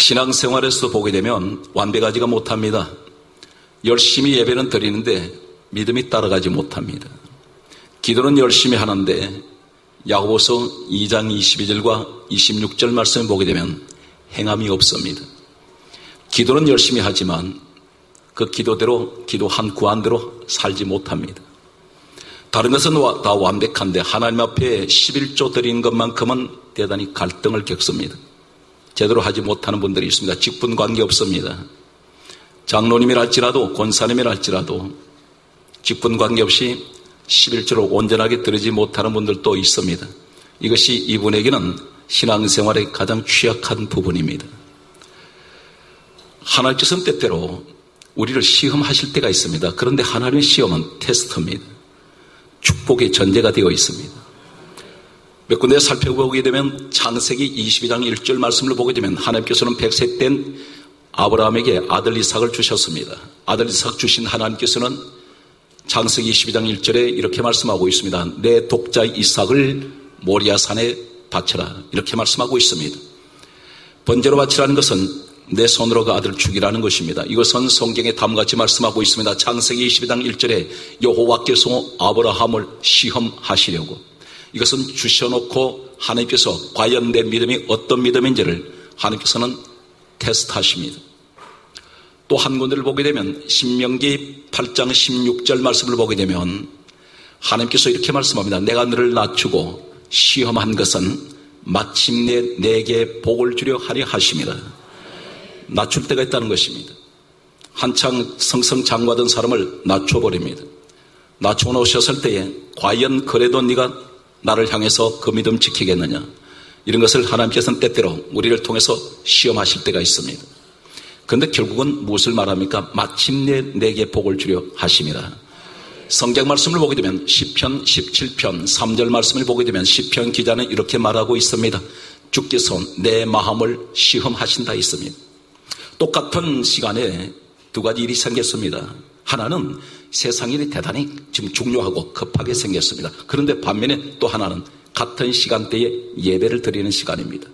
신앙생활에서 보게 되면 완벽하지가 못합니다. 열심히 예배는 드리는데 믿음이 따라가지 못합니다. 기도는 열심히 하는데 야고보서 2장 22절과 26절 말씀을 보게 되면 행함이 없습니다. 기도는 열심히 하지만 그 기도대로 기도한 구한대로 살지 못합니다. 다른 것은 다 완벽한데 하나님 앞에 11조 드리는 것만큼은 대단히 갈등을 겪습니다. 제대로 하지 못하는 분들이 있습니다. 직분 관계 없습니다. 장로님이랄지라도 권사님이랄지라도 직분 관계없이 11조를 온전하게 드리지 못하는 분들도 있습니다. 이것이 이분에게는 신앙생활의 가장 취약한 부분입니다. 하나님께서는 때때로 우리를 시험하실 때가 있습니다. 그런데 하나님의 시험은 테스트입니다. 축복의 전제가 되어 있습니다. 몇 군데 살펴보게 되면 창세기 22장 1절 말씀을 보게 되면 하나님께서는 100세 된 아브라함에게 아들 이삭을 주셨습니다. 아들 이삭 주신 하나님께서는 창세기 22장 1절에 이렇게 말씀하고 있습니다. 내 독자 이삭을 모리아산에 바쳐라 이렇게 말씀하고 있습니다. 번제로 바치라는 것은 내 손으로 그 아들을 죽이라는 것입니다. 이것은 성경에 다음같이 말씀하고 있습니다. 창세기 22장 1절에 여호와께서 아브라함을 시험하시려고 이것은 주셔놓고 하나님께서 과연 내 믿음이 어떤 믿음인지를 하나님께서는 테스트하십니다. 또 한 군데를 보게 되면 신명기 8장 16절 말씀을 보게 되면 하나님께서 이렇게 말씀합니다. 내가 너를 낮추고 시험한 것은 마침내 내게 복을 주려 하려 하십니다. 낮출 때가 있다는 것입니다. 한창 성성장구하던 사람을 낮춰버립니다. 낮추어 놓으셨을 때에 과연 그래도 네가 나를 향해서 그 믿음 지키겠느냐, 이런 것을 하나님께서는 때때로 우리를 통해서 시험하실 때가 있습니다. 그런데 결국은 무엇을 말합니까? 마침내 내게 복을 주려 하심이라. 성경 말씀을 보게 되면 시편 17편 3절 말씀을 보게 되면 시편 기자는 이렇게 말하고 있습니다. 주께서 내 마음을 시험하신다 있습니다. 똑같은 시간에 두 가지 일이 생겼습니다. 하나는 세상 일이 대단히 지금 중요하고 급하게 생겼습니다. 그런데 반면에 또 하나는 같은 시간대에 예배를 드리는 시간입니다.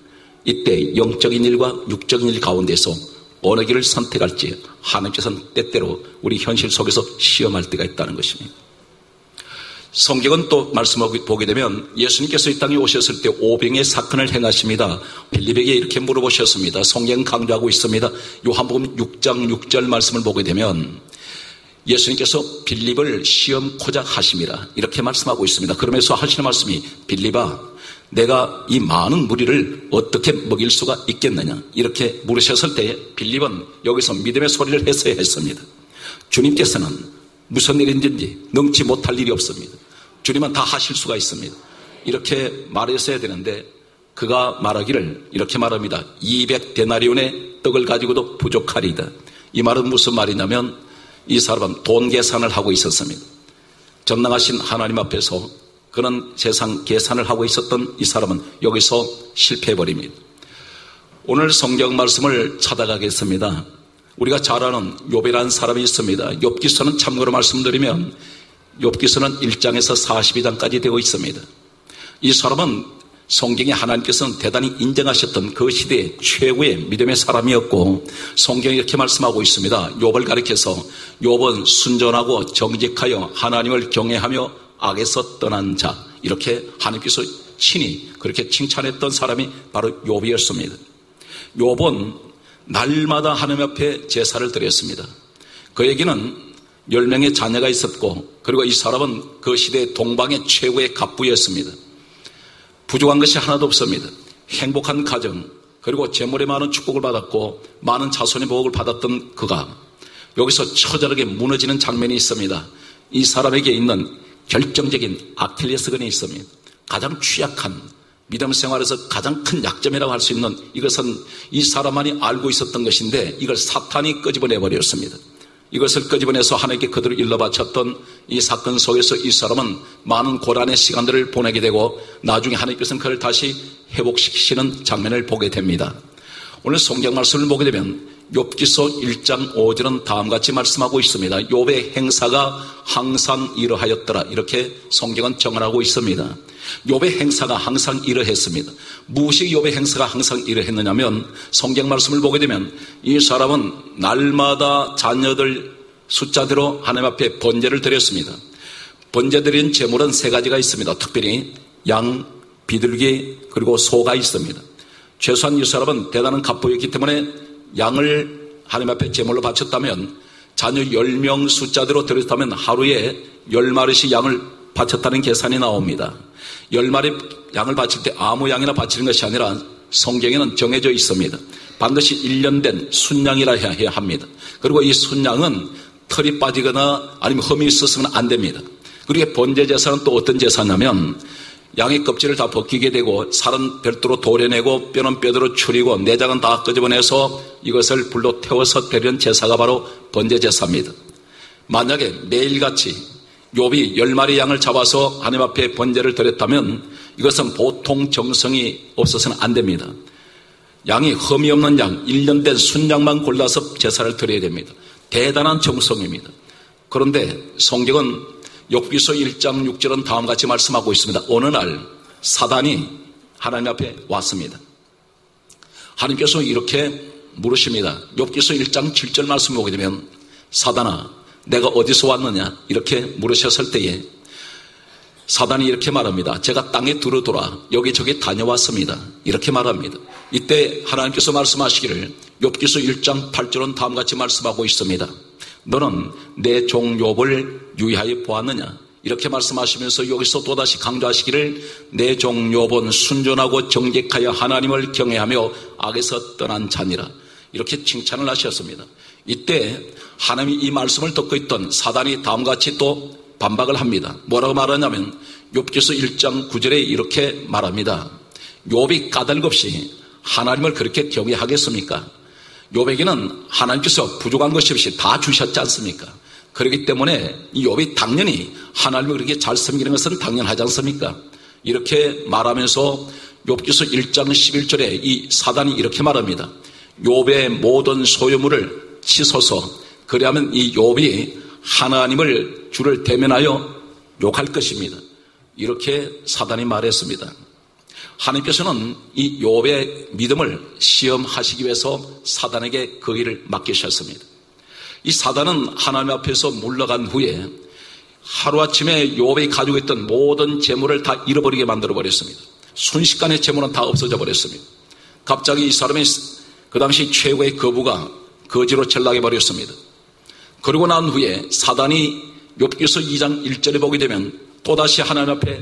이때 영적인 일과 육적인 일 가운데서 어느 길을 선택할지 하나님께서는 때때로 우리 현실 속에서 시험할 때가 있다는 것입니다. 성경은 또 말씀을 보게 되면 예수님께서 이 땅에 오셨을 때 오병의 사건을 행하십니다. 빌립에게 이렇게 물어보셨습니다. 성경 강조하고 있습니다. 요한복음 6장 6절 말씀을 보게 되면 예수님께서 빌립을 시험코자 하심이라 이렇게 말씀하고 있습니다. 그러면서 하시는 말씀이 빌립아, 내가 이 많은 무리를 어떻게 먹일 수가 있겠느냐 이렇게 물으셨을 때 빌립은 여기서 믿음의 소리를 했어야 했습니다. 주님께서는 무슨 일인지 능치 못할 일이 없습니다. 주님은 다 하실 수가 있습니다. 이렇게 말했어야 되는데 그가 말하기를 이렇게 말합니다. 200데나리온의 떡을 가지고도 부족하리다. 이 말은 무슨 말이냐면 이 사람은 돈 계산을 하고 있었습니다. 전능하신 하나님 앞에서 그런 세상 계산을 하고 있었던 이 사람은 여기서 실패해버립니다. 오늘 성경 말씀을 찾아가겠습니다. 우리가 잘 아는 욥이라는 사람이 있습니다. 욥기서는 참고로 말씀드리면 욥기서는 1장에서 42장까지 되어 있습니다. 이 사람은 성경에 하나님께서는 대단히 인정하셨던 그 시대의 최고의 믿음의 사람이었고 성경이 이렇게 말씀하고 있습니다. 욥을 가리켜서 욥은 순전하고 정직하여 하나님을 경외하며 악에서 떠난 자, 이렇게 하나님께서 친히 그렇게 칭찬했던 사람이 바로 욥이었습니다. 욥은 날마다 하나님 앞에 제사를 드렸습니다. 그에게는 10명의 자녀가 있었고 그리고 이 사람은 그 시대의 동방의 최고의 갑부였습니다. 부족한 것이 하나도 없습니다. 행복한 가정, 그리고 재물에 많은 축복을 받았고 많은 자손의 복을 받았던 그가 여기서 처절하게 무너지는 장면이 있습니다. 이 사람에게 있는 결정적인 아킬레스건이 있습니다. 가장 취약한 믿음 생활에서 가장 큰 약점이라고 할 수 있는 이것은 이 사람만이 알고 있었던 것인데 이걸 사탄이 끄집어내버렸습니다. 이것을 끄집어내서 하나님께 그들을 일러바쳤던 이 사건 속에서 이 사람은 많은 고난의 시간들을 보내게 되고 나중에 하나님께서는 그를 다시 회복시키시는 장면을 보게 됩니다. 오늘 성경 말씀을 보게 되면 욥기서 1장 5절은 다음같이 말씀하고 있습니다. 욥의 행사가 항상 이러하였더라. 이렇게 성경은 정언하고 있습니다. 욥의 행사가 항상 이러했습니다. 무엇이 욥의 행사가 항상 이러했느냐면 성경 말씀을 보게 되면 이 사람은 날마다 자녀들 숫자대로 하나님 앞에 번제를 드렸습니다. 번제 드린 제물은 세 가지가 있습니다. 특별히 양, 비둘기 그리고 소가 있습니다. 최소한 이 사람은 대단한 갑부였기 때문에 양을 하나님 앞에 제물로 바쳤다면 자녀 10명 숫자대로 드렸다면 하루에 10마리씩 양을 바쳤다는 계산이 나옵니다. 10마리 양을 바칠 때 아무 양이나 바치는 것이 아니라 성경에는 정해져 있습니다. 반드시 1년 된 순양이라 해야 합니다. 그리고 이 순양은 털이 빠지거나 아니면 흠이 있었으면 안 됩니다. 그리고 번제 제사는 또 어떤 제사냐면 양의 껍질을 다 벗기게 되고 살은 별도로 도려내고 뼈는 뼈대로 추리고 내장은 다 끄집어내서 이것을 불로 태워서 드리는 제사가 바로 번제 제사입니다. 만약에 매일같이 욥이 10마리 양을 잡아서 하나님 앞에 번제를 드렸다면 이것은 보통 정성이 없어서는 안 됩니다. 양이 흠이 없는 양, 1년 된 순양만 골라서 제사를 드려야 됩니다. 대단한 정성입니다. 그런데 성경은 욥기서 1장 6절은 다음같이 말씀하고 있습니다. 어느 날 사단이 하나님 앞에 왔습니다. 하나님께서 이렇게 물으십니다. 욥기서 1장 7절 말씀 보게 되면 사단아 내가 어디서 왔느냐 이렇게 물으셨을 때에 사단이 이렇게 말합니다. 제가 땅에 두루 돌아 여기저기 다녀왔습니다. 이렇게 말합니다. 이때 하나님께서 말씀하시기를 욥기서 1장 8절은 다음같이 말씀하고 있습니다. 너는 내 종 욥을 유의하여 보았느냐 이렇게 말씀하시면서 여기서 또다시 강조하시기를 내 종 욥은 순전하고 정직하여 하나님을 경외하며 악에서 떠난 자니라 이렇게 칭찬을 하셨습니다. 이때 하나님이 이 말씀을 듣고 있던 사단이 다음같이 또 반박을 합니다. 뭐라고 말하냐면 욥기서 1장 9절에 이렇게 말합니다. 욥이 까닭없이 하나님을 그렇게 경외하겠습니까? 욥에게는 하나님께서 부족한 것이 없이 다 주셨지 않습니까? 그렇기 때문에 이 욥이 당연히 하나님을 그렇게 잘 섬기는 것은 당연하지 않습니까? 이렇게 말하면서 욥기서 1장 11절에 이 사단이 이렇게 말합니다. 욥의 모든 소유물을 치소서 그리하면 이 욥이 하나님을 주를 대면하여 욕할 것입니다. 이렇게 사단이 말했습니다. 하나님께서는 이 욥의 믿음을 시험하시기 위해서 사단에게 그 일을 맡기셨습니다. 이 사단은 하나님 앞에서 물러간 후에 하루아침에 욥이 가지고 있던 모든 재물을 다 잃어버리게 만들어버렸습니다. 순식간에 재물은 다 없어져 버렸습니다. 갑자기 이 사람의 그 당시 최고의 거부가 거지로 전락해 버렸습니다. 그러고 난 후에 사단이 욥기서 2장 1절에 보게 되면 또다시 하나님 앞에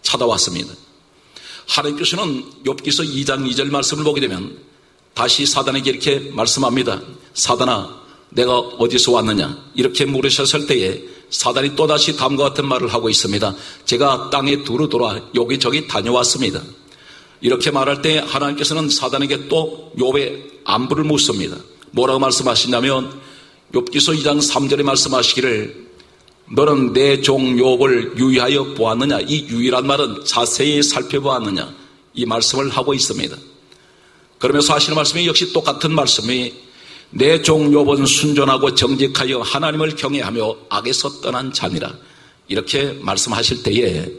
찾아왔습니다. 하나님께서는 욥기서 2장 2절 말씀을 보게 되면 다시 사단에게 이렇게 말씀합니다. 사단아 내가 어디서 왔느냐 이렇게 물으셨을 때에 사단이 또다시 다음과 같은 말을 하고 있습니다. 제가 땅에 두루 돌아 여기저기 다녀왔습니다. 이렇게 말할 때 하나님께서는 사단에게 또 욥의 안부를 묻습니다. 뭐라고 말씀하시냐면 욥기서 2장 3절에 말씀하시기를 너는 내 종 욥을 유의하여 보았느냐 이 유의란 말은 자세히 살펴보았느냐 이 말씀을 하고 있습니다. 그러면서 하시는 말씀이 역시 똑같은 말씀이 내 종 욥은 순전하고 정직하여 하나님을 경외하며 악에서 떠난 자니라 이렇게 말씀하실 때에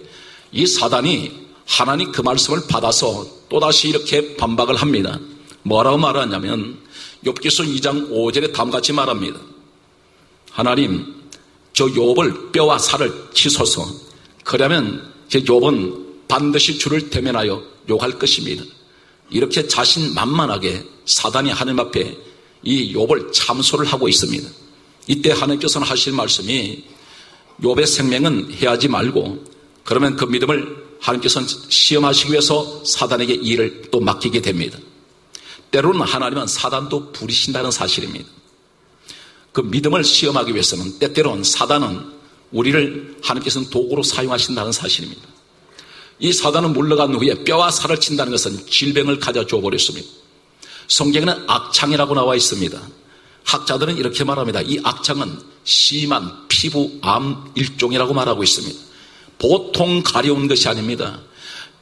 이 사단이 하나님 그 말씀을 받아서 또다시 이렇게 반박을 합니다. 뭐라고 말하냐면 욥기서 2장 5절에 다음같이 말합니다. 하나님 저 욥을 뼈와 살을 치소서 그러면 제 욥은 반드시 주를 대면하여 욕할 것입니다. 이렇게 자신만만하게 사단이 하나님 앞에 이 욥을 참소를 하고 있습니다. 이때 하나님께서는 하실 말씀이 욥의 생명은 해하지 말고 그러면 그 믿음을 하나님께서는 시험하시기 위해서 사단에게 일을 또 맡기게 됩니다. 때로는 하나님은 사단도 부리신다는 사실입니다. 그 믿음을 시험하기 위해서는 때때로는 사단은 우리를 하나님께서는 도구로 사용하신다는 사실입니다. 이 사단은 물러간 후에 뼈와 살을 친다는 것은 질병을 가져줘 버렸습니다. 성경에는 악창이라고 나와 있습니다. 학자들은 이렇게 말합니다. 이 악창은 심한 피부암 일종이라고 말하고 있습니다. 보통 가려운 것이 아닙니다.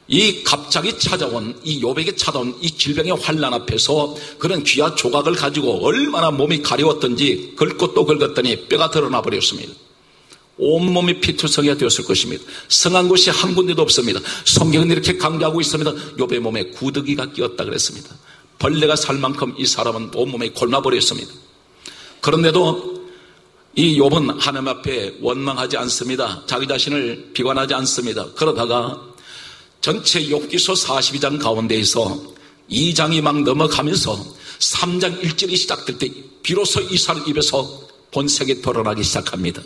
이 갑자기 찾아온 이 욥에게 찾아온 이 질병의 환난 앞에서 그런 귀한 조각을 가지고 얼마나 몸이 가려웠던지 긁고 또 긁었더니 뼈가 드러나 버렸습니다. 온몸이 피투성이가 되었을 것입니다. 성한 곳이 한 군데도 없습니다. 성경은 이렇게 강조하고 있습니다. 욥의 몸에 구더기가 끼었다 그랬습니다. 벌레가 살 만큼 이 사람은 온몸에 골마버렸습니다. 그런데도 이 욥은 하나님 앞에 원망하지 않습니다. 자기 자신을 비관하지 않습니다. 그러다가 전체 욥기서 42장 가운데에서 2장이 막 넘어가면서 3장 1절이 시작될 때 비로소 이 사람 입에서 본색이 드러나기 시작합니다.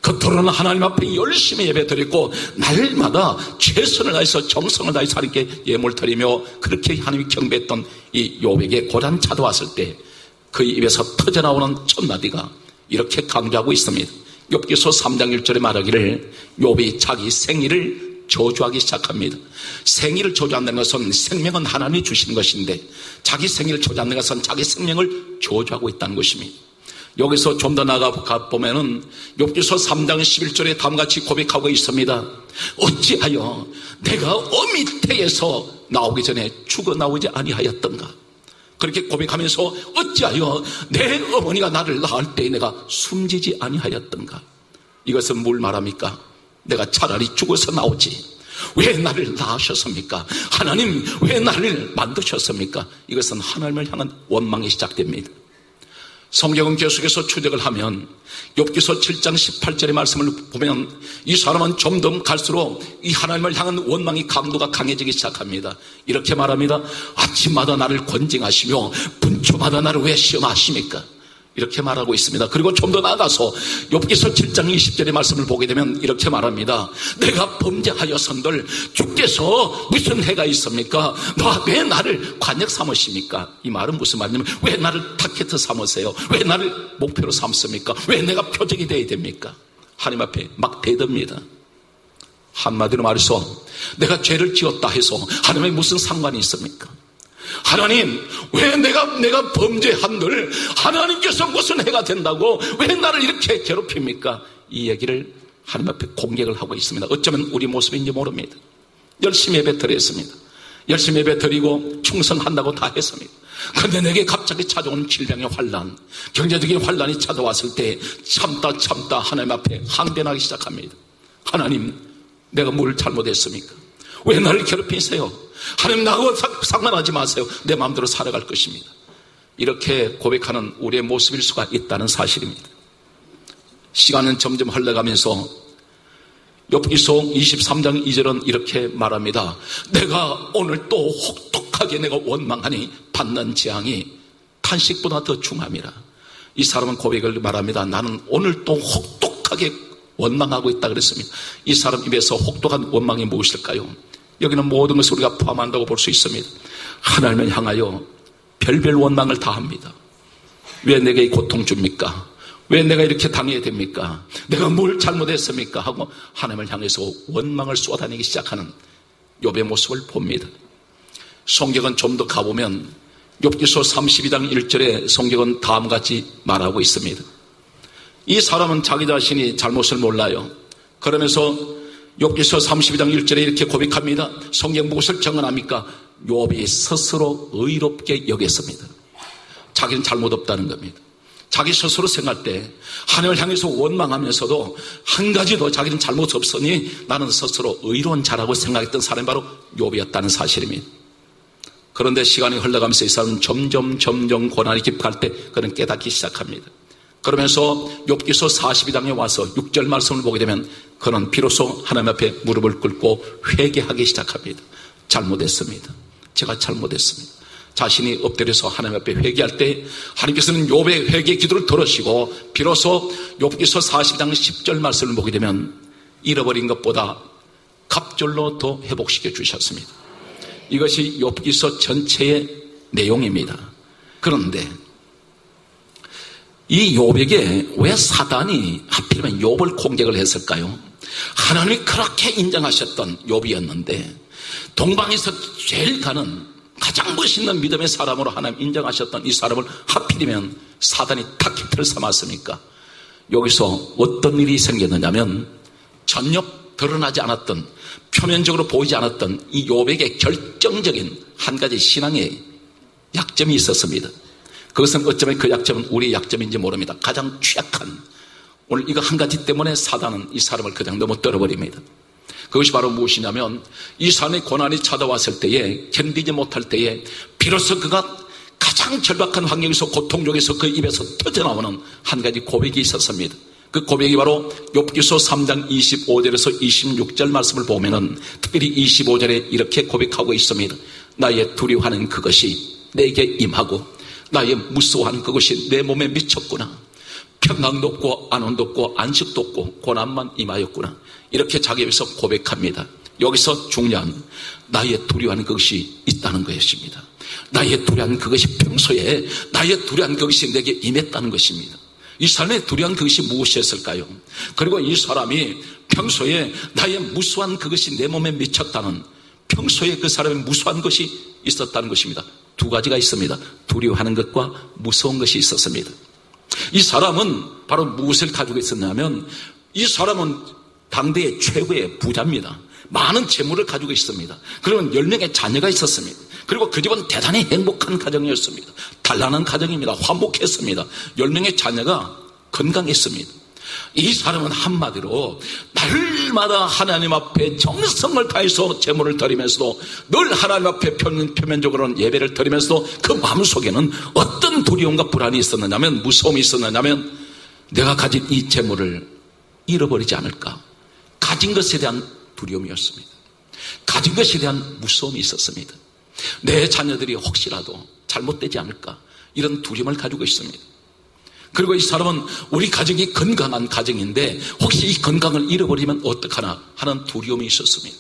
그 드러나는 하나님 앞에 열심히 예배드리고 날마다 최선을 다해서 정성을 다해서 하나님께 예물을 드리며 그렇게 하나님이 경배했던 이 욥에게 고난 찾아왔을 때 그 입에서 터져나오는 첫마디가 이렇게 강조하고 있습니다. 욥기서 3장 1절에 말하기를 욥이 자기 생일을 저주하기 시작합니다. 생일을 저주한다는 것은 생명은 하나님이 주시는 것인데 자기 생일을 저주한다는 것은 자기 생명을 저주하고 있다는 것입니다. 여기서 좀 더 나아가 보면은 욥기서 3장 11절에 다음같이 고백하고 있습니다. 어찌하여 내가 어미 태에서 나오기 전에 죽어 나오지 아니하였던가. 그렇게 고백하면서 어찌하여 내 어머니가 나를 낳을 때 내가 숨지지 아니하였던가. 이것은 뭘 말합니까? 내가 차라리 죽어서 나오지 왜 나를 낳으셨습니까? 하나님 왜 나를 만드셨습니까? 이것은 하나님을 향한 원망이 시작됩니다. 성경은 계속해서 추적을 하면 욥기서 7장 18절의 말씀을 보면 이 사람은 점점 갈수록 이 하나님을 향한 원망의 강도가 강해지기 시작합니다. 이렇게 말합니다. 아침마다 나를 권징하시며 분초마다 나를 왜 시험하십니까? 이렇게 말하고 있습니다. 그리고 좀 더 나아가서 욥기서 7장 20절의 말씀을 보게 되면 이렇게 말합니다. 내가 범죄하여선들 주께서 무슨 해가 있습니까? 왜 나를 관역 삼으십니까? 이 말은 무슨 말이냐면 왜 나를 타겟 삼으세요? 왜 나를 목표로 삼습니까? 왜 내가 표적이 되어야 됩니까? 하나님 앞에 막 대듭니다. 한마디로 말해서 내가 죄를 지었다 해서 하나님의 무슨 상관이 있습니까? 하나님 왜 내가 범죄한들 하나님께서 무슨 해가 된다고 왜 나를 이렇게 괴롭힙니까? 이 얘기를 하나님 앞에 공격을 하고 있습니다. 어쩌면 우리 모습인지 모릅니다. 열심히 예배 드렸습니다. 열심히 예배 드리고 충성한다고 다 했습니다. 그런데 내게 갑자기 찾아온 질병의 환난, 경제적인 환난이 찾아왔을 때 참다 하나님 앞에 항변하기 시작합니다. 하나님 내가 뭘 잘못했습니까? 왜 나를 괴롭히세요? 하나님 나하고 상관하지 마세요. 내 마음대로 살아갈 것입니다. 이렇게 고백하는 우리의 모습일 수가 있다는 사실입니다. 시간은 점점 흘러가면서 욥기서 23장 2절은 이렇게 말합니다. 내가 오늘 또 혹독하게 내가 원망하니 받는 재앙이 탄식보다 더 중함이라. 이 사람은 고백을 말합니다. 나는 오늘 또 혹독하게 원망하고 있다 그랬습니다. 이 사람 입에서 혹독한 원망이 무엇일까요? 여기는 모든 것을 우리가 포함한다고 볼 수 있습니다. 하나님을 향하여 별별 원망을 다 합니다. 왜 내게 이 고통 줍니까? 왜 내가 이렇게 당해야 됩니까? 내가 뭘 잘못했습니까? 하고 하나님을 향해서 원망을 쏟아내기 시작하는 욥의 모습을 봅니다. 성경은 좀 더 가보면 욥기서 32장 1절에 성경은 다음같이 말하고 있습니다. 이 사람은 자기 자신이 잘못을 몰라요. 그러면서 욥기서 32장 1절에 이렇게 고백합니다. 성경 무엇을 증언합니까? 욥이 스스로 의롭게 여겼습니다. 자기는 잘못 없다는 겁니다. 자기 스스로 생각할 때 하나님을 향해서 원망하면서도 한 가지 더 자기는 잘못 없으니 나는 스스로 의로운 자라고 생각했던 사람이 바로 욥이었다는 사실입니다. 그런데 시간이 흘러가면서 이 사람은 점점 고난이 깊어갈 때 그는 깨닫기 시작합니다. 그러면서 욥기서 42장에 와서 6절 말씀을 보게 되면 그는 비로소 하나님 앞에 무릎을 꿇고 회개하기 시작합니다. 잘못했습니다. 제가 잘못했습니다. 자신이 엎드려서 하나님 앞에 회개할 때 하나님께서는 욥의 회개 기도를 들으시고 비로소 욥기서 42장 10절 말씀을 보게 되면 잃어버린 것보다 갑절로 더 회복시켜 주셨습니다. 이것이 욥기서 전체의 내용입니다. 그런데 이 욥에게 왜 사단이 하필이면 욥을 공격을 했을까요? 하나님이 그렇게 인정하셨던 욥이었는데 동방에서 제일 가는 가장 멋있는 믿음의 사람으로 하나님 인정하셨던 이 사람을 하필이면 사단이 타깃을 삼았습니까? 여기서 어떤 일이 생겼느냐면 전역 드러나지 않았던, 표면적으로 보이지 않았던 이 욥에게 결정적인 한 가지 신앙의 약점이 있었습니다. 그것은 어쩌면 그 약점은 우리의 약점인지 모릅니다. 가장 취약한, 오늘 이거 한 가지 때문에 사단은 이 사람을 그냥 넘어뜨려 버립니다. 그것이 바로 무엇이냐면, 이 사람의 고난이 찾아왔을 때에, 견디지 못할 때에 비로소 그가 가장 절박한 환경에서, 고통 중에서 그 입에서 터져나오는 한 가지 고백이 있었습니다. 그 고백이 바로 욥기서 3장 25절에서 26절 말씀을 보면은 특별히 25절에 이렇게 고백하고 있습니다. 나의 두려워하는 그것이 내게 임하고 나의 무서워하는 그것이 내 몸에 미쳤구나. 평강도 없고 안온도 없고 안식도 없고 고난만 임하였구나. 이렇게 자기에서 고백합니다. 여기서 중요한 나의 두려워하는 그것이 있다는 것입니다. 나의 두려워하는 그것이 평소에 나의 두려워하는 그것이 내게 임했다는 것입니다. 이 사람의 두려워한 그것이 무엇이었을까요? 그리고 이 사람이 평소에 나의 무수한 그것이 내 몸에 미쳤다는, 평소에 그 사람의 무수한 것이 있었다는 것입니다. 두 가지가 있습니다. 두려워하는 것과 무서운 것이 있었습니다. 이 사람은 바로 무엇을 가지고 있었냐면, 이 사람은 당대의 최고의 부자입니다. 많은 재물을 가지고 있습니다. 그리고 10명의 자녀가 있었습니다. 그리고 그 집은 대단히 행복한 가정이었습니다. 단란한 가정입니다. 화목했습니다. 10명의 자녀가 건강했습니다. 이 사람은 한마디로 날마다 하나님 앞에 정성을 다해서 제물을 드리면서도, 늘 하나님 앞에 표면적으로는 예배를 드리면서도 그 마음속에는 어떤 두려움과 불안이 있었느냐면, 무서움이 있었느냐면, 내가 가진 이 제물을 잃어버리지 않을까, 가진 것에 대한 두려움이었습니다. 가진 것에 대한 무서움이 있었습니다. 내 자녀들이 혹시라도 잘못되지 않을까, 이런 두려움을 가지고 있습니다. 그리고 이 사람은 우리 가정이 건강한 가정인데 혹시 이 건강을 잃어버리면 어떡하나 하는 두려움이 있었습니다.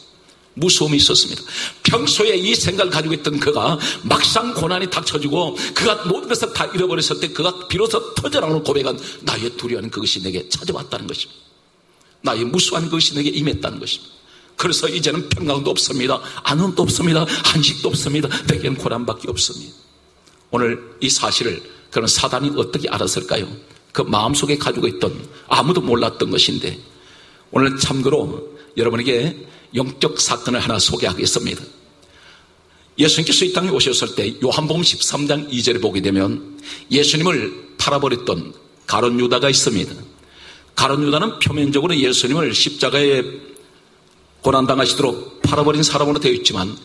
무서움이 있었습니다. 평소에 이 생각을 가지고 있던 그가 막상 고난이 닥쳐지고 그가 모든 것을 다 잃어버렸을 때 그가 비로소 터져나오는 고백은 나의 두려워하는 그것이 내게 찾아왔다는 것입니다. 나의 무수한 그것이 내게 임했다는 것입니다. 그래서 이제는 평강도 없습니다. 안음도 없습니다. 한식도 없습니다. 내게는 고난밖에 없습니다. 오늘 이 사실을 그런 사단이 어떻게 알았을까요? 그 마음속에 가지고 있던, 아무도 몰랐던 것인데, 오늘 참고로 여러분에게 영적 사건을 하나 소개하겠습니다. 예수님께서 이 땅에 오셨을 때 요한복음 13장 2절에 보게 되면 예수님을 팔아버렸던 가룟 유다가 있습니다. 가룟 유다는 표면적으로 예수님을 십자가에 고난당하시도록 팔아버린 사람으로 되어 있지만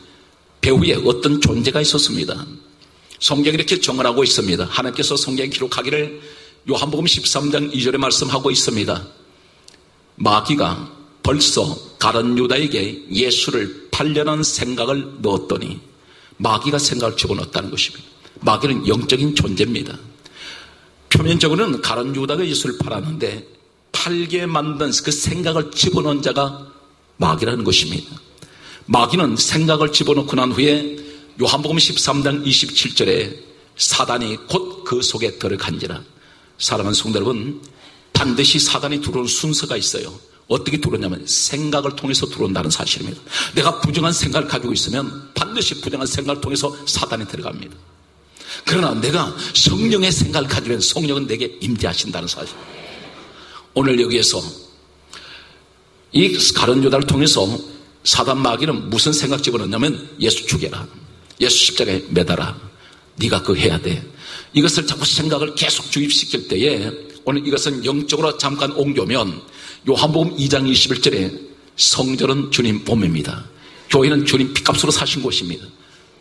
배후에 어떤 존재가 있었습니다. 성경이 이렇게 정언하고 있습니다. 하나님께서 성경에 기록하기를 요한복음 13장 2절에 말씀하고 있습니다. 마귀가 벌써 가룟 유다에게 예수를 팔려는 생각을 넣었더니, 마귀가 생각을 집어넣었다는 것입니다. 마귀는 영적인 존재입니다. 표면적으로는 가룟 유다가 예수를 팔았는데 팔게 만든 그 생각을 집어넣은 자가 마귀라는 것입니다. 마귀는 생각을 집어넣고 난 후에 요한복음 13장 27절에 사단이 곧 그 속에 들어간지라. 사랑하는 성도 여러분, 반드시 사단이 들어오는 순서가 있어요. 어떻게 들어오냐면 생각을 통해서 들어온다는 사실입니다. 내가 부정한 생각을 가지고 있으면 반드시 부정한 생각을 통해서 사단이 들어갑니다. 그러나 내가 성령의 생각을 가지면 성령은 내게 임재하신다는 사실. 오늘 여기에서 이 가룟 유다를 통해서 사단 마귀는 무슨 생각 집어넣냐면 예수 죽여라, 예수 십자가에 매달아, 네가 그거 해야 돼. 이것을 자꾸 생각을 계속 주입시킬 때에 오늘 이것은 영적으로 잠깐 옮겨오면 요한복음 2장 21절에 성전은 주님 몸입니다. 교회는 주님 피값으로 사신 곳입니다.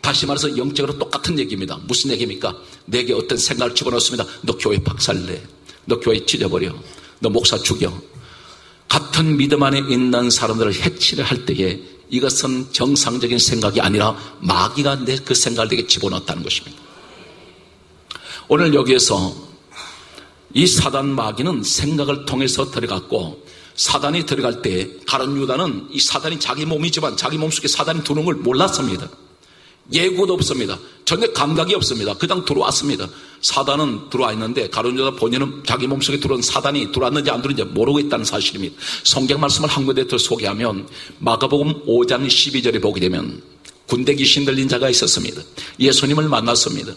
다시 말해서 영적으로 똑같은 얘기입니다. 무슨 얘기입니까? 내게 어떤 생각을 집어넣습니다. 너 교회 박살내, 너 교회 찢어버려, 너 목사 죽여. 같은 믿음 안에 있는 사람들을 해치를 할 때에 이것은 정상적인 생각이 아니라 마귀가 내 그 생각을 내게 집어넣었다는 것입니다. 오늘 여기에서 이 사단 마귀는 생각을 통해서 들어갔고, 사단이 들어갈 때 가룟 유다는 이 사단이 자기 몸이지만 자기 몸속에 사단이 들어오는 걸 몰랐습니다. 예고도 없습니다. 전혀 감각이 없습니다. 그냥 들어왔습니다. 사단은 들어와 있는데 가룟 유다 본인은 자기 몸속에 들어온 사단이 들어왔는지 안 들어왔는지 모르고 있다는 사실입니다. 성경 말씀을 한 군데 더 소개하면 마가복음 5장 12절에 보게 되면 군대 귀신 들린 자가 있었습니다. 예수님을 만났습니다.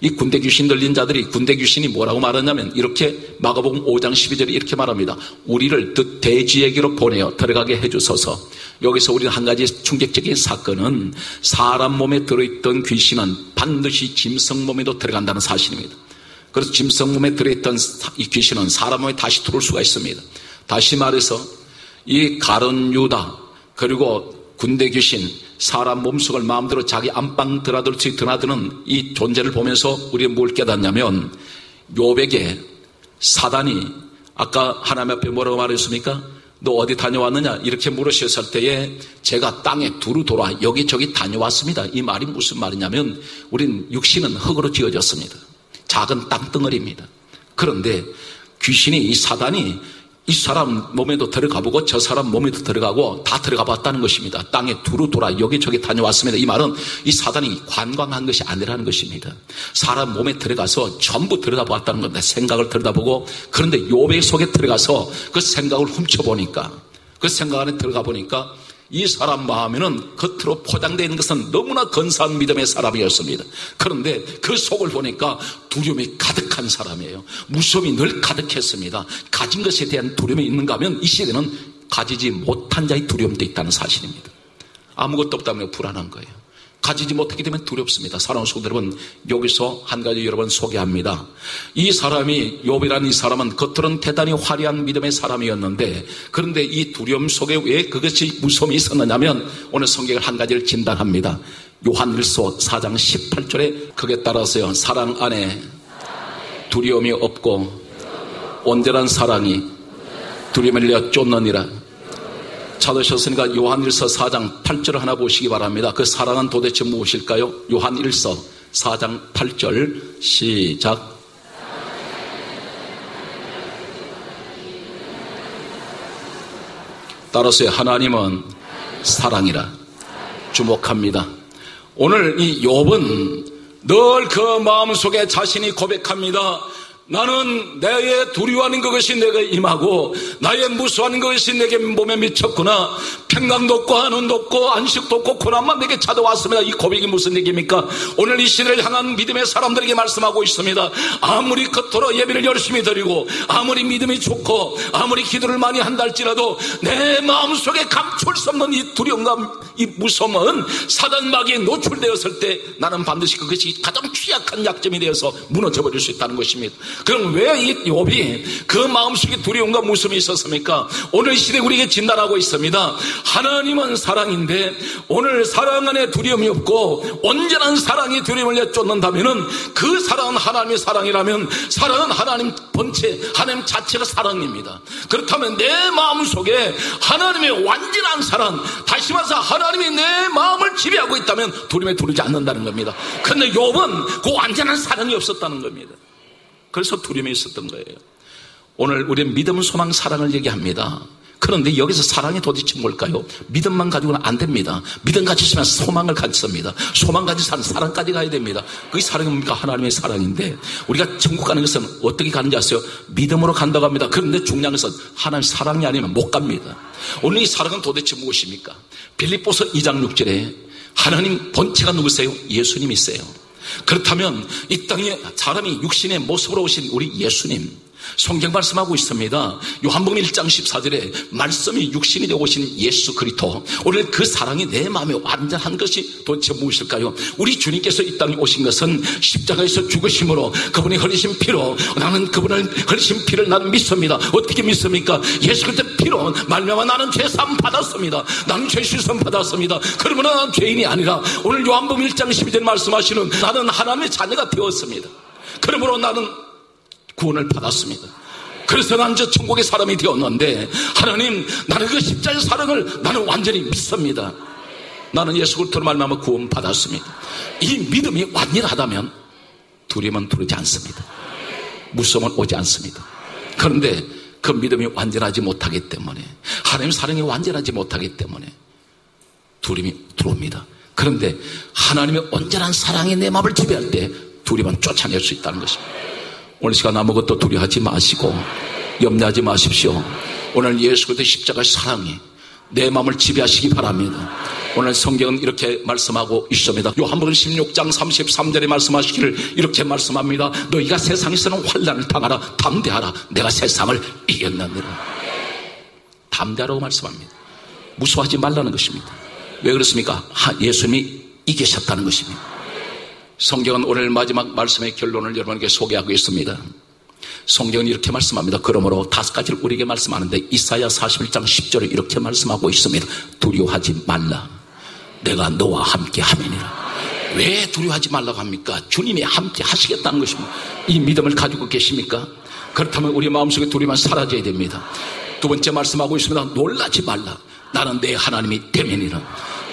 이 군대 귀신 들린 자들이 군대 귀신이 뭐라고 말하냐면 이렇게 마가복음 5장 12절에 이렇게 말합니다. 우리를 대지에게로 보내어 들어가게 해주소서. 여기서 우리는 한 가지 충격적인 사건은 사람 몸에 들어있던 귀신은 반드시 짐승 몸에도 들어간다는 사실입니다. 그래서 짐승 몸에 들어있던 이 귀신은 사람 몸에 다시 들어올 수가 있습니다. 다시 말해서 이 가룟 유다 그리고 군대 귀신 사람 몸속을 마음대로 자기 안방 드나드는 이 존재를 보면서 우리는 뭘 깨닫냐면 욥에게 사단이 아까 하나님 앞에 뭐라고 말했습니까? 너 어디 다녀왔느냐? 이렇게 물으셨을 때에 제가 땅에 두루 돌아 여기저기 다녀왔습니다. 이 말이 무슨 말이냐면 우린 육신은 흙으로 지어졌습니다. 작은 땅덩어리입니다. 그런데 귀신이 이 사단이 이 사람 몸에도 들어가 보고 저 사람 몸에도 들어가고 다 들어가 봤다는 것입니다. 땅에 두루 돌아 여기저기 다녀왔습니다. 이 말은 이 사단이 관광한 것이 아니라는 것입니다. 사람 몸에 들어가서 전부 들어가 봤다는 겁니다. 생각을 들여다보고. 그런데 욥의 속에 들어가서 그 생각을 훔쳐보니까 그 생각 안에 들어가 보니까 이 사람 마음에는 겉으로 포장되어 있는 것은 너무나 근사한 믿음의 사람이었습니다. 그런데 그 속을 보니까 두려움이 가득한 사람이에요. 무서움이 늘 가득했습니다. 가진 것에 대한 두려움이 있는가 하면 이 시대는 가지지 못한 자의 두려움도 있다는 사실입니다. 아무것도 없다면 불안한 거예요. 가지지 못하게 되면 두렵습니다. 사랑하는 성도 여러분, 여기서 한 가지 여러분 소개합니다. 이 사람이 욥이라는 이 사람은 겉으로는 대단히 화려한 믿음의 사람이었는데 그런데 이 두려움 속에 왜 그것이 무서움이 있었느냐면 오늘 성경을 한 가지를 진단합니다. 요한일서 4장 18절에 거기에 따라서요. 사랑 안에 두려움이 없고 온전한 사랑이 두려움을 내어 쫓느니라. 찾으셨으니까 요한일서 4장 8절 하나 보시기 바랍니다. 그 사랑은 도대체 무엇일까요? 요한일서 4장 8절 시작. 따라서 하나님은 사랑이라. 주목합니다. 오늘 이 욥은 늘 그 마음속에 자신이 고백합니다. 나는 나의 두려워하는 그것이 내게 임하고 나의 무서워하는 그것이 내게 몸에 미쳤구나. 평강도 없고 한운도 없고 안식도 없고 고난만 내게 찾아왔습니다. 이 고백이 무슨 얘기입니까? 오늘 이 시대를 향한 믿음의 사람들에게 말씀하고 있습니다. 아무리 겉으로 예배를 열심히 드리고 아무리 믿음이 좋고 아무리 기도를 많이 한다 할지라도 내 마음속에 감출 수 없는 이 두려움과 이 무서움은 사단마귀에 노출되었을 때 나는 반드시 그것이 가장 취약한 약점이 되어서 무너져버릴 수 있다는 것입니다. 그럼 왜 이 욥이 그 마음속에 두려움과 무서움이 있었습니까? 오늘 이 시대 우리에게 진단하고 있습니다. 하나님은 사랑인데 오늘 사랑 안에 두려움이 없고 온전한 사랑이 두려움을 내쫓는다면 그 사랑은 하나님의 사랑이라면 사랑은 하나님 본체, 하나님 자체가 사랑입니다. 그렇다면 내 마음속에 하나님의 완전한 사랑, 다시 말해서 하나님이 내 마음을 지배하고 있다면 두려움에 두르지 않는다는 겁니다. 그런데 욥은 그 완전한 사랑이 없었다는 겁니다. 그래서 두려움이 있었던 거예요. 오늘 우리는 믿음, 소망, 사랑을 얘기합니다. 그런데 여기서 사랑이 도대체 뭘까요? 믿음만 가지고는 안 됩니다. 믿음 가지시면 소망을 가졌습니다. 소망 가지시면 사랑까지 가야 됩니다. 그게 사랑이 뭡니까? 하나님의 사랑인데 우리가 천국 가는 것은 어떻게 가는지 아세요? 믿음으로 간다고 합니다. 그런데 중요한 것은 하나님 사랑이 아니면 못 갑니다. 오늘 이 사랑은 도대체 무엇입니까? 빌립보서 2장 6절에 하나님 본체가 누구세요? 예수님이세요. 그렇다면 이 땅에 사람이 육신의 모습으로 오신 우리 예수님, 성경 말씀하고 있습니다. 요한복음 1장 14절에 말씀이 육신이 되어 오신 예수 그리스도, 오늘 그 사랑이 내 마음에 완전한 것이 도대체 무엇일까요? 우리 주님께서 이 땅에 오신 것은 십자가에서 죽으심으로 그분이 흘리신 피로, 나는 그분을 흘리신 피를 나는 믿습니다. 어떻게 믿습니까? 예수 그리스도의 피로 말미암아 나는 죄사함 받았습니다. 나는 죄 씻음 받았습니다. 그러면 나는 죄인이 아니라 오늘 요한복음 1장 12절 말씀하시는 나는 하나님의 자녀가 되었습니다. 그러므로 나는 구원을 받았습니다. 그래서 나는 저 천국의 사람이 되었는데 하나님, 나는 그 십자가의 사랑을 나는 완전히 믿습니다. 나는 예수 그리스도로 말미암아 구원 받았습니다. 이 믿음이 완전하다면 두려움은 두르지 않습니다. 무서움은 오지 않습니다. 그런데 그 믿음이 완전하지 못하기 때문에, 하나님의 사랑이 완전하지 못하기 때문에 두려움이 들어옵니다. 그런데 하나님의 온전한 사랑이 내 마음을 지배할 때 두려움은 쫓아낼 수 있다는 것입니다. 오늘 시간 아무것도 두려워하지 마시고 염려하지 마십시오. 오늘 예수 그리스도의 십자가의 사랑이 내 마음을 지배하시기 바랍니다. 오늘 성경은 이렇게 말씀하고 있습니다. 요한복음 16장 33절에 말씀하시기를 이렇게 말씀합니다. 너희가 세상에서는 환난을 당하라. 담대하라. 내가 세상을 이겼느니라. 담대하라고 말씀합니다. 무서워하지 말라는 것입니다. 왜 그렇습니까? 예수님이 이기셨다는 것입니다. 성경은 오늘 마지막 말씀의 결론을 여러분에게 소개하고 있습니다. 성경은 이렇게 말씀합니다. 그러므로 5가지를 우리에게 말씀하는데 이사야 41장 10절에 이렇게 말씀하고 있습니다. 두려워하지 말라. 내가 너와 함께 하매니라. 왜 두려워하지 말라고 합니까? 주님이 함께 하시겠다는 것입니다. 이 믿음을 가지고 계십니까? 그렇다면 우리 마음속에 두려움은 사라져야 됩니다. 두 번째 말씀하고 있습니다. 놀라지 말라. 나는 내 하나님이 되매니라.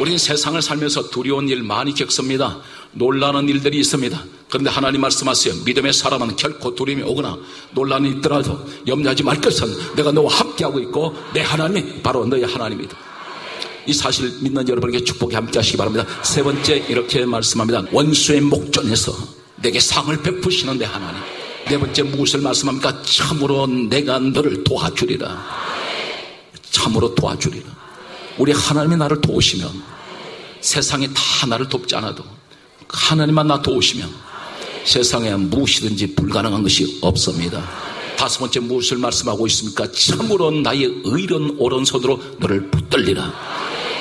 우리는 세상을 살면서 두려운 일 많이 겪습니다. 놀라는 일들이 있습니다. 그런데 하나님 말씀하세요. 믿음의 사람은 결코 두려움이 오거나 논란이 있더라도 염려하지 말 것은 내가 너와 함께하고 있고 내 하나님이 바로 너의 하나님이다. 이 사실 믿는 여러분에게 축복이 함께 하시기 바랍니다. 세 번째 이렇게 말씀합니다. 원수의 목전에서 내게 상을 베푸시는 내 하나님. 네 번째 무엇을 말씀합니까? 참으로 내가 너를 도와주리라. 참으로 도와주리라. 우리 하나님이 나를 도우시면 세상에 다 나를 돕지 않아도 하나님만 나 도우시면 세상에 무엇이든지 불가능한 것이 없습니다. 다섯 번째 무엇을 말씀하고 있습니까? 참으로 나의 의로운 오른손으로 너를 붙들리라.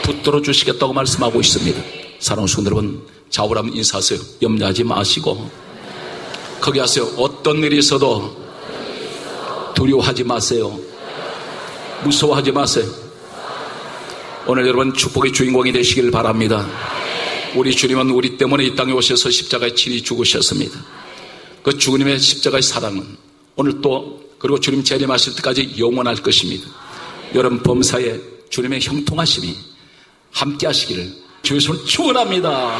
붙들어 주시겠다고 말씀하고 있습니다. 사랑하는 성도 여러분, 좌우라면 인사하세요. 염려하지 마시고 거기 하세요. 어떤 일이 있어도 두려워하지 마세요. 무서워하지 마세요. 오늘 여러분 축복의 주인공이 되시길 바랍니다. 우리 주님은 우리 때문에 이 땅에 오셔서 십자가에 친히 죽으셨습니다. 그 주님의 십자가의 사랑은 오늘 또 그리고 주님 재림하실 때까지 영원할 것입니다. 여러분 범사에 주님의 형통하심이 함께 하시기를 주의 손을 축원합니다.